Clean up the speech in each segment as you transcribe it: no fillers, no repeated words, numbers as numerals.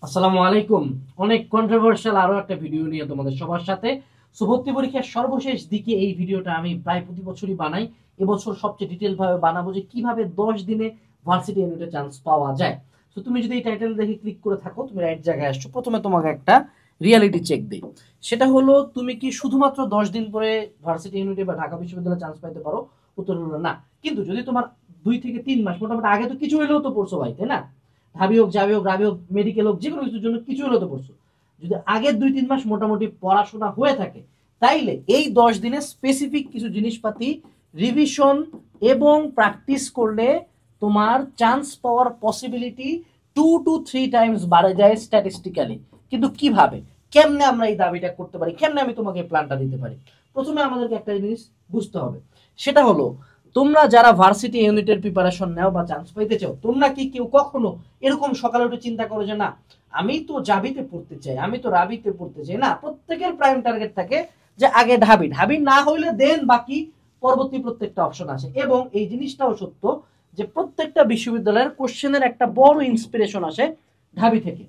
আসসালামু আলাইকুম। অনেক কন্ট্রোভার্সিয়াল আরো একটা ভিডিও নিয়ে তোমাদের সবার সাথে। সো ভর্তি পরীক্ষার সর্বশেষ দিকে এই ভিডিওটা আমি প্রায় প্রতি বছরই বানাই। এবছর সবচেয়ে ডিটেইল ভাবে বানাবো যে কিভাবে 10 দিনে ভার্সিটি এন্ট্রিতে চান্স পাওয়া যায়। সো তুমি যদি এই টাইটেল দেখে ক্লিক করে থাকো, তুমি রাইট জায়গায় আসছো। প্রথমে তোমাকে একটা রিয়ালিটি চেক দেই। সেটা হলো, তুমি কি শুধুমাত্র 10 দিন পরে ভার্সিটি ইউনিটি বা ঢাকা বিশ্ববিদ্যালয়ে চান্স পাইতে পারো? উত্তর হলো না। কিন্তু যদি তোমার 2 থেকে 3 মাস, মোটামুটি আগে তো কিছু হলেও তো পড়ছো ভাই, তাই না? ঢাবি হোক, জাবি হোক, রাবি হোক, মেডিকেল হোক, যে কোনো কিছুর জন্য কিছু হলেও তো পড়ছো। যদি আগের 2-3 মাস মোটামুটি পড়াশোনা হয়ে থাকে, তাইলে এই 10 দিনে স্পেসিফিক কিছু জিনিসপাতি রিভিশন এবং প্র্যাকটিস করলে তোমার chance power possibility 2 to 3 Times বাড়ে যায় স্ট্যাটিস্টিক্যালি। কিন্তু কিভাবে, কেমনে আমরা এই দাবিটা করতে পারি, কেমনে আমি তোমাকে প্ল্যানটা দিতে পারি? প্রথমে আমাদেরকে একটা জিনিস বুঝতে হবে। সেটা হলো, তোমরা যারা ভার্সিটি ইউনিটের প্রিপারেশন নাও বা চান্স পাইতে চাও, তোমরা কি কেউ কখনো এরকম সকালে উঠে চিন্তা করো যে না, আমি তো জাবিতে পড়তে চাই, আমি তো রাবিতে পড়তে চাই? না, প্রত্যেকের প্রাইম টার্গেট থাকে যে আগে ঢাবি, ঢাবি না হইলে দেন বাকি পরবর্তী প্রত্যেকটা অপশন আছে। এবং এই জিনিসটাও সত্য যে প্রত্যেকটা বিশ্ববিদ্যালয়ের কোশ্চেনের একটা বড় ইন্সপিরেশন আসে ঢাবি থেকে।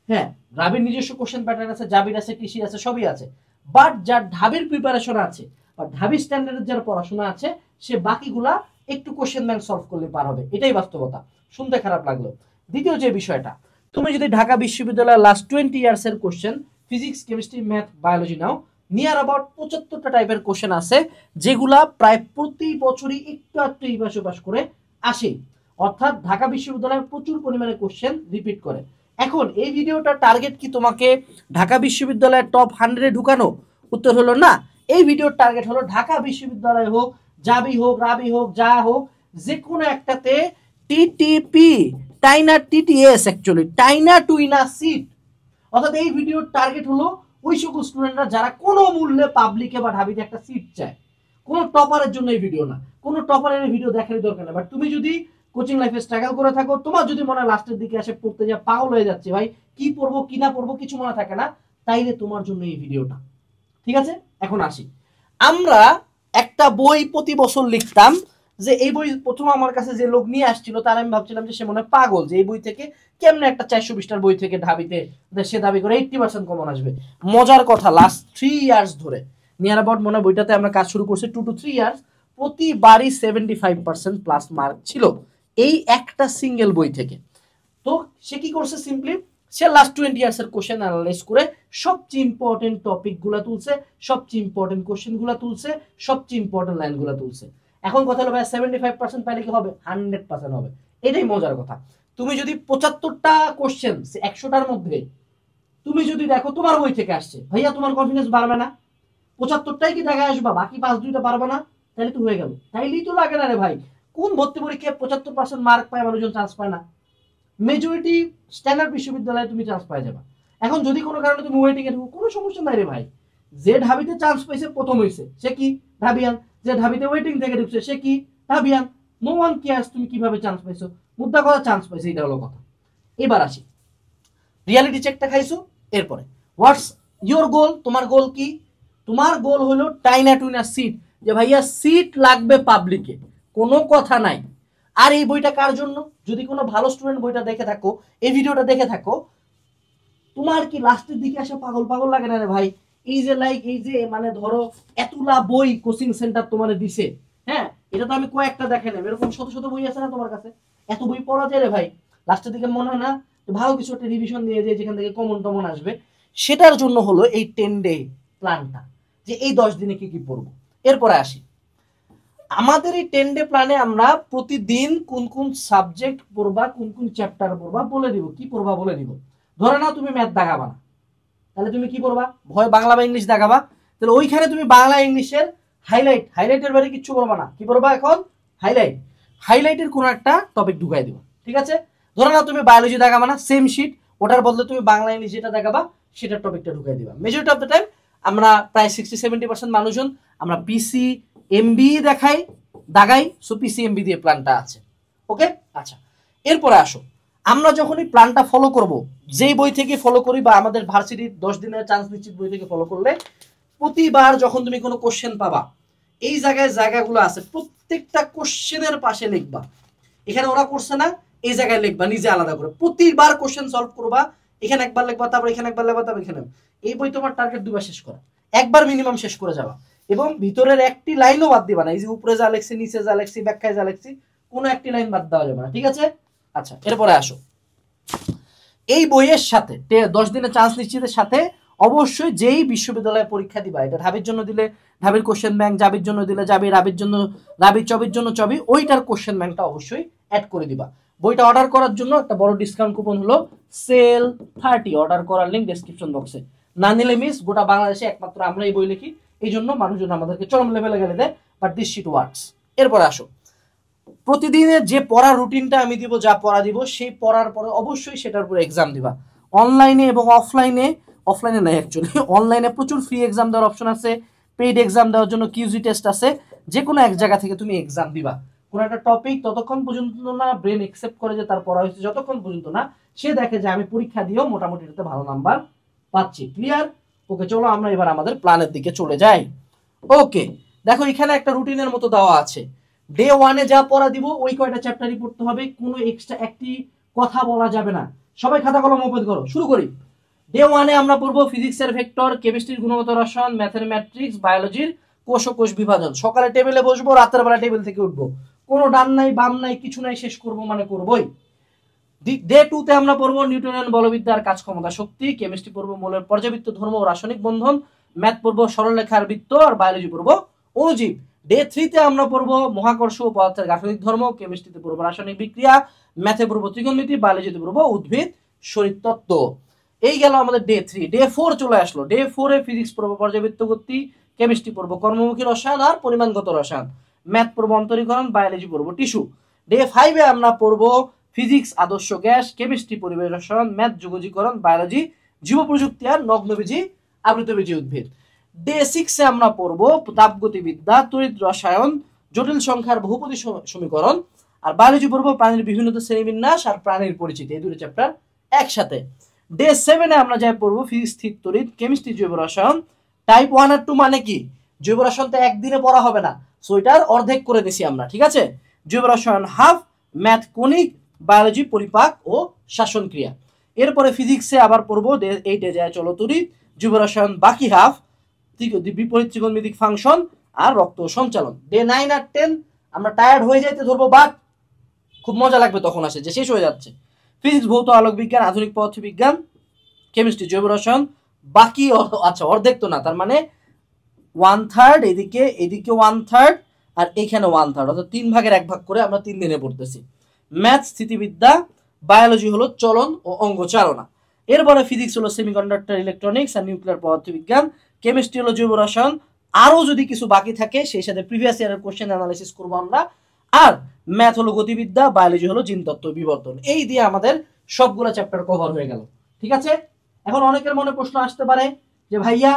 হ্যাঁ, রাবির নিজস্ব কোশ্চেন প্যাটার্ন আছে, জাবির আছে, কৃষি আছে, সবই আছে। বাট যার ঢাবির প্রিপারেশন আছে বা ঢাবি স্ট্যান্ডার্ডের যার পড়াশোনা আছে, সে বাকিগুলা একটু কোশ্চেন ব্যাংক সলভ করলে পার হবে। এটাই বাস্তবতা, শুনতে খারাপ লাগলো। দ্বিতীয় যে বিষয়টা, তুমি যদি ঢাকা বিশ্ববিদ্যালয়ের লাস্ট 20 ইয়ার্স এর question physics, chemistry, math, biology নাও, নিয়ার অ্যাবাউট 75টা টাইপের কোশ্চেন আছে, যেগুলা প্রায় প্রতি বছরই একটু একটু ইবাস উপাস করে আসে। অর্থাৎ ঢাকা বিশ্ববিদ্যালয়ে প্রচুর পরিমাণে কোশ্চেন রিপিট করে। এখন এই ভিডিওটার টার্গেট কি তোমাকে ঢাকা বিশ্ববিদ্যালয়ের টপ 100-এ ঢুকানো? উত্তর হলো না। এই ভিডিওর টার্গেট হলো ঢাকা বিশ্ববিদ্যালয় হোক, জাবি হোক, রাবি হোক, যা হোক, যে কোনো একটাতে টিটিপি, টাইনা টিটিএস, অ্যাকচুয়ালি টাইনা টুইনা সিট। অর্থাৎ এই ভিডিওর টার্গেট হলো ওই সকল স্টুডেন্টরা যারা কোনো মূল্যে পাবলিকে বা ঢাবিতে একটা সিট চায়। কোনো টপারের জন্য এই ভিডিও না, কোনো টপারের এই ভিডিও দেখারই দরকার নেই। বাট তুমি যদি কোচিং লাইফে স্ট্রাগল করে থাকো, তোমার যদি মনে লাস্টের দিকে এসে পড়তে যা পাগল হয়ে যাচ্ছে ভাই, কি পড়বো কি না পড়বো কিছু মনে থাকে না, তাইলে তোমার জন্য এই ভিডিওটা। ঠিক আছে, এখন আসি। আমরা একটা বই প্রতি বছর লিখতাম, যে এই বই প্রথম আমার কাছে যে লোক নিয়ে আসছিল, তার আমি ভাবছিলাম যে সে মনে পাগল, যে এই বই থেকে কেমনে একটা 420টার বই থেকে ঢাবিতে সে দাবি করে 80% কমন আসবে। মজার কথা, লাস্ট 3 ইয়ার্স ধরে নিয়ার অ্যাবাউট মনে বইটাতে আমরা কাজ শুরু করছি 2 to 3 ইয়ার্স, প্রতিবারই 75% প্লাস মার্ক ছিল এই একটা সিঙ্গেল বই থেকে। তো সে কি করছে, সিম্পলি সে লাস্ট 20 ইয়ার্স এর কোশ্চেন অ্যানালাইজ করে সবচেয়ে ইম্পর্টেন্ট টপিক গুলা তুলছে, সবচেয়ে ইম্পর্টেন্ট কোশ্চেন গুলা তুলছে, সবচেয়ে ইম্পর্টেন্ট লাইন গুলা তুলছে। এখন কথা হলো ভাই, 75% পাইলে কি হবে? 100% হবে। এটাই মজার কথা। তুমি যদি 75টা কোশ্চেন 100টার মধ্যে তুমি যদি দেখো তোমার বই থেকে আসছে, ভাইয়া তোমার কনফিডেন্স বাড়বে না? 75টাই কি ঢাকায় আসবা, বাকি 5-2টা পারবে না? তাহলে তো হয়ে গেল। তাইলেই তো লাগে না রে ভাই। কোন ভর্তি পরীক্ষায় 75% মার্ক পায় মানুষজন চান্স পায় না? মেজরিটি স্ট্যান্ডার্ড বিশ্ববিদ্যালয়ে তুমি চান্স পাই যাবা। এখন যদি কোনো কারণে তুমি ওয়েটিং এ ঢুকো, কোনো সমস্যা নাই রে ভাই। যে ঢাবিতে চান্স পাইছে প্রথম হইছে, সে কি? ঢাবিয়ান। যে ঢাবিতে ওয়েটিং থেকে ঢুকছে, সে কি? ঢাবিয়ান। নো ওয়ান কেয়ার্স তুমি কিভাবে চান্স পাইছো, মুদ্রা কথা চান্স পাইছে, এটা হলো কথা। এবার আসি, রিয়ালিটি চেকটা খাইছো, এরপরে হোয়াটস ইওর গোল? তোমার গোল কি? তোমার গোল হলো টাইনা টুইনা সিট, যে ভাইয়া সিট লাগবে পাবলিকে, কোনো কথা নাই। আর এই বইটা কার জন্য? যদি কোনো ভালো স্টুডেন্ট বইটা দেখে থাকো, এই ভিডিওটা দেখে থাকো, তোমার কি লাস্টের দিকে আসে পাগল পাগল লাগে না রে ভাই? এই যে লাইক, এই যে মানে ধরো এতলা বই কোচিং সেন্টার তোমার দিছে, হ্যাঁ, এটা তো আমি কয়েকটা দেখে নেব, এরকম শত শত বই আছে না তোমার কাছে? এত বই পড়া যায় রে ভাই? লাস্টের দিকে মনে হয় না ভালো কিছু একটা রিভিশন দিয়ে যায় যেখান থেকে কমন টমন আসবে? সেটার জন্য হলো এই 10 ডে প্ল্যানটা, যে এই 10 দিনে কি কি পড়বো। এরপরে আসি, আমাদের এই 10 ডে প্ল্যানে আমরা প্রতিদিন কোন কোন সাবজেক্ট পড়বা, কোন কোন চ্যাপ্টার পড়বা বলে দিব, কি পড়বা বলে দিব। ধরে নাও তুমি ম্যাথ দাগাবা না, তাহলে তুমি কি পড়বা? ভয় বাংলা বা ইংলিশ দাগাবা, তাহলে ওইখানে তুমি বাংলা ইংলিশের হাইলাইটের বাইরে কিচ্ছু পড়বা না। কি পড়বা এখন? হাইলাইটের কোনো একটা টপিক ঢুকাই দিবা। ঠিক আছে, ধরে নাও তুমি বায়োলজি দাগাবা না, সেম শিট, ওটার বদলে তুমি বাংলা ইংলিশ যেটা দেখাবা সেটার টপিকটা ঢুকাই দিবা। মেজরিটি অফ দ্য টাইম আমরা প্রায় 60-70% মানুষজন আমরা পিসি এমবি দেখাই, দাগাই। সো পিসি এমবি দিয়ে প্ল্যানটা আছে। ওকে, আচ্ছা, এরপরে আসো, আমরা যখন এই প্ল্যানটা ফলো করব, যেই বই থেকে ফলো করি বা আমাদের ভার্সিটির 10 দিনের চান্স নিশ্চিত বই থেকে ফলো করলে, প্রতিবার যখন তুমি কোনো কোশ্চেন পাবা, এই জায়গায় জায়গাগুলো আছে, প্রত্যেকটা কোশ্চেনের পাশে লিখবা। এখানে ওরা করছে না, এই জায়গায় লিখবা নিজে আলাদা করে। প্রতিবার কোশ্চেন সলভ করবা, এখানে একবার লিখবা, তারপর এখানে একবার লিখবা, তারপর এখানে। এই বই তোমার টার্গেট দুবার শেষ করা, একবার মিনিমাম শেষ করে যাবা, এবং ভিতরের একটি লাইনও বাদ দিবা না। এই যে উপরে যা লেখছি, নিচে যা লেখছি, ব্যাখ্যায় যা লেখছি, কোনো একটি লাইন বাদ দেওয়া যাবে না, ঠিক আছে? আচ্ছা, এরপরে আসো, এই বইয়ের সাথে 10 দিনের চান্স নিশ্চিতের সাথে অবশ্যই যেই বিশ্ববিদ্যালয়ে পরীক্ষা দিবা, এটা ঢাবির জন্য দিলে ঢাবির কোশ্চেন ব্যাংক, জাবির জন্য দিলে জাবি, রাবির জন্য রাবি, চবির জন্য চবি, ওইটার কোশ্চেন ব্যাংকটা অবশ্যই অ্যাড করে দিবা। বইটা অর্ডার করার জন্য একটা বড় ডিসকাউন্ট কুপন হলো সেল 30, অর্ডার করার লিঙ্ক ডেসক্রিপশন বক্সে। না নিলে মিস, গোটা বাংলাদেশে একমাত্র আমরা এই বই লিখি, এই জন্য মানুষজন আমাদেরকে চরম লেভেলে গেলে দেয়, বাট দিস শিট ওয়ার্কস। এরপর আসো, প্রতিদিনের যে পড়ার রুটিনটা আমি দিব, যা পড়া দিব, সেই পড়ার পরে অবশ্যই সেটার উপরে এক্সাম দিবা। অনলাইনে এবং অফলাইনে, অফলাইনে নাই অ্যাকচুয়ালি, অনলাইনে প্রচুর ফ্রি এক্সাম দেওয়ার অপশন আছে, পেইড এক্সাম দেওয়ার জন্য কিউজি টেস্ট আছে, যে কোনো এক জায়গা থেকে তুমি এক্সাম দিবা। কোনো একটা টপিক ততক্ষণ পর্যন্ত না ব্রেন একসেপ্ট করে যে তার পড়া হয়েছে, যতক্ষণ পর্যন্ত না সে দেখে যে আমি পরীক্ষা দিয়েও মোটামুটি এটাতে ভালো নাম্বার পাচ্ছি। ক্লিয়ার? ওকে, চলো আমরা এবার আমাদের প্ল্যানের দিকে চলে যাই। ওকে, দেখো এখানে একটা রুটিনের মতো দেওয়া আছে। ডে 1-এ যা পড়া দিব ওই কয়টা চ্যাপ্টারই পড়তে হবে, কোনো এক্সট্রা একটি কথা বলা যাবে না। সবাই খাতা কলম ওপেন করো, শুরু করি। ডে 1-এ আমরা পড়বো ফিজিক্সের ভেক্টর, কেমিস্ট্রির গুণগত রসায়ন, ম্যাথের ম্যাট্রিক্স, বায়োলজির কোষ ও কোষ বিভাজন। সকালে টেবিলে বসবো, রাতের বেলা টেবিল থেকে উঠবো, কোনো ডান নাই বাম নাই কিছু নাই, শেষ করবো মানে করবোই। ডে 2-তে আমরা পড়বো নিউটনিয়ান বলবিদ্যার কাজ ক্ষমতা শক্তি, কেমিস্ট্রি পড়বো মৌলের পর্যাবৃত্ত ধর্ম ও রাসায়নিক বন্ধন, ম্যাথ পড়বো সরলরেখার বৃত্ত, আর বায়োলজি পড়বো অণুজীব। ডে 3-তে আমরা পড়বো মহাকর্ষ ও পদার্থের গাঠনিক ধর্ম, কেমিস্ট্রিতে পড়বো রাসায়নিক বিক্রিয়া, ম্যাথে পড়বো ত্রিকোণমিতি, বায়োলজিতে পড়বো উদ্ভিদ শরীরতত্ত্ব। এই গেল আমাদের ডে 3। ডে 4 চলে আসলো। ডে 4-এ ফিজিক্স পড়বো পর্যাবৃত্ত গতি, কেমিস্ট্রি পড়বো কর্মমুখী রসায়ন আর পরিমাণগত রসায়ন, ম্যাথ পড়বো অন্তরীকরণ, বায়োলজি পড়বো টিস্যু। ডে 5-এ আমরা পড়বো ফিজিক্স আদর্শ গ্যাস, কেমিস্ট্রি পরিবেশ রসায়ন, ম্যাথ যুগজীকরণ, বায়োলজি জীব প্রযুক্তি আর নগ্নবীজি আবৃতবীজি উদ্ভিদ। ডে 6-এ আমরা পড়বো তাপগতিবিদ্যা, তড়িৎ রসায়ন, জটিল সংখ্যার বহুপদী সমীকরণ, আর বায়োলজি পড়বো প্রাণীর বিভিন্ন শ্রেণীবিন্যাস আর প্রাণীর পরিচিতি, এই দুটো চ্যাপ্টার একসাথে। ডে 7-এ আমরা যাই পড়বো ফিজিক্স স্থির তড়িৎ, কেমিস্ট্রি জৈব রসায়ন। টাইপ 1 আর 2 মানে কি? জৈব রসায়ন তো একদিনে পড়া হবে না, সো এটার অর্ধেক করে দিছি আমরা, ঠিক আছে? জৈব রসায়ন হাফ, ম্যাথ কণিক, বায়োলজি পরিপাক ও শাসন ক্রিয়া। এরপরে ফিজিক্সে আবার পড়বো ডে 8-এ যায় চলো তড়িৎ, জৈব রসায়ন বাকি হাফ, বিপরীত ত্রিকোণমিতিক ফাংশন আর রক্ত সঞ্চালন। ডে 9 আর 10 আমরা টায়ার্ড হয়ে যাইতে ধরবো, বাট খুব মজা লাগবে তখন আসে যে শেষ হয়ে যাচ্ছে। ফিজিক্স ভৌত আলোক বিজ্ঞান, আধুনিক পদার্থবিজ্ঞান, কেমিস্ট্রি জৈব রসায়ন বাকি, আচ্ছা অর্ধেক তো না, তার মানে 1/3, এদিকে এদিকে 1/3 আর এখানে 1/3, অর্থাৎ 3 ভাগের 1 ভাগ করে আমরা 3 দিনে পড়তেছি। ম্যাথ স্থিতিবিদ্যা, বায়োলজি হলো চলন ও অঙ্গ চালনা। এরপরে ফিজিক্স হলো সেমিকন্ডাক্টর, ইলেকট্রনিক্স আর নিউক্লিয়ার পদার্থবিজ্ঞান, কেমিস্ট্রি হলো জৈব রসায়ন, আরো যদি কিছু বাকি থাকে সেই সাথে প্রিভিয়াস ইয়ারের কোশ্চেন অ্যানালাইসিস করবো আমরা, আর ম্যাথ হলো গতিবিদ্যা, বায়োলজি হলো জিনতত্ত্ব বিবর্তন। এই দিয়ে আমাদের সবগুলো চ্যাপ্টার কভার হয়ে গেল, ঠিক আছে? এখন অনেকের মনে প্রশ্ন আসতে পারে যে ভাইয়া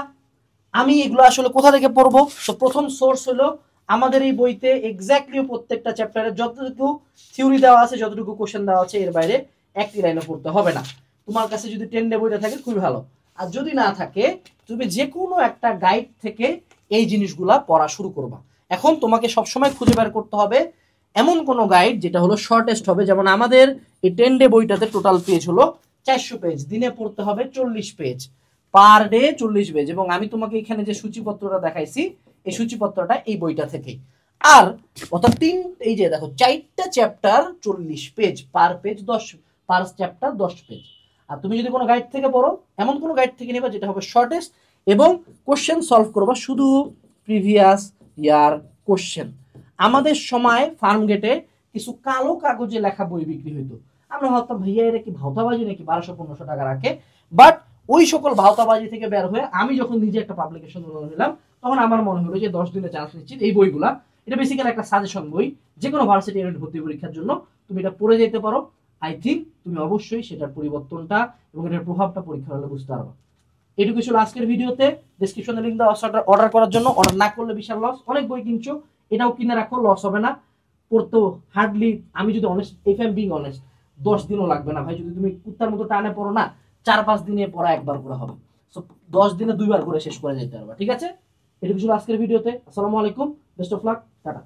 আমি এগুলো আসলে কোথা থেকে পড়বো? তো প্রথম সোর্স হলো আমাদের এই বইতে এক্স্যাক্টলি প্রত্যেকটা চ্যাপ্টারে যতটুকু থিওরি দেওয়া আছে, যতটুকু কোশ্চেন দেওয়া আছে, এর বাইরে একটি লাইনও পড়তে হবে না। তোমার কাছে যদি 10 ডে বইটা থাকে খুবই ভালো, আর যদি না থাকে তুমি যে কোনো একটা গাইড থেকে এই জিনিসগুলা পড়া শুরু করবা। এখন তোমাকে সবসময় খুঁজে বের করতে হবে এমন কোনো গাইড যেটা হলো শর্টেস্ট হবে। যেমন আমাদের এই 10 ডে বইটাতে টোটাল পেজ হলো 400 পেজ, দিনে পড়তে হবে 40 পেজ, পার ডে 40 পেজ। এবং আমি তোমাকে এখানে যে সূচিপত্রটা দেখাইছি, এই সূচিপত্রটা এই বইটা থেকে। আর অর্থাৎ এই যে দেখো 4টা chapter 40 page, per page 10, per chapter 10 page. আর তুমি যদি কোনো গাইড থেকে পড়ো, এমন কোনো গাইড থেকে নেবা যেটা হবে শর্টেস্ট, এবং কোশ্চেন সলভ করবা শুধু প্রিভিয়াস ইয়ার কোশ্চেন। আমাদের সময় ফার্ম গেটে কিছু কালো কাগজে লেখা বই বিক্রি হইতো, আমরা ভাবতাম ভাইয়া এটা কি ভাওতাবাজি নাকি 1200-1500 টাকা রাখে। বাট ওই সকল ভাওতাবাজি থেকে বের হয়ে আমি যখন নিজে একটা পাবলিকেশন নিলাম, তখন আমার মনে হলো যে 10 দিনে চান্স নিশ্চিত এই বইগুলা, এটা বেসিক্যালি একটা সাজেশন বই, যে কোনো ভার্সিটি এন্ট্রান্স ভর্তি পরীক্ষার জন্য তুমি এটা পড়ে যেতে পারো। আই থিঙ্ক তুমি অবশ্যই সেটার পরিবর্তনটা এবং এটার প্রভাবটা পরীক্ষা হলে বুঝতে পারবে। এটুকু ছিল আজকের ভিডিওতে। ডেসক্রিপশনে লিংক দেওয়া আছে অর্ডার করার জন্য। অর্ডার না করলে বিশাল লস, অনেক বই কিনছো, এটাও কিনে রাখো, লস হবে না। পড়তেও হার্ডলি, আমি যদি honest, if I am being honest, 10 দিনও লাগবে না ভাই। যদি তুমি কুত্তার মতো টানে পড়ো না, 4-5 দিনে পড়া একবার করে হবে। সো 10 দিনে 2বার করে শেষ করে যেতে পারবা, ঠিক আছে? এটুকু ছিল আজকের ভিডিওতে। আসসালামু আলাইকুম, বেস্ট অফ লাক, টাটা।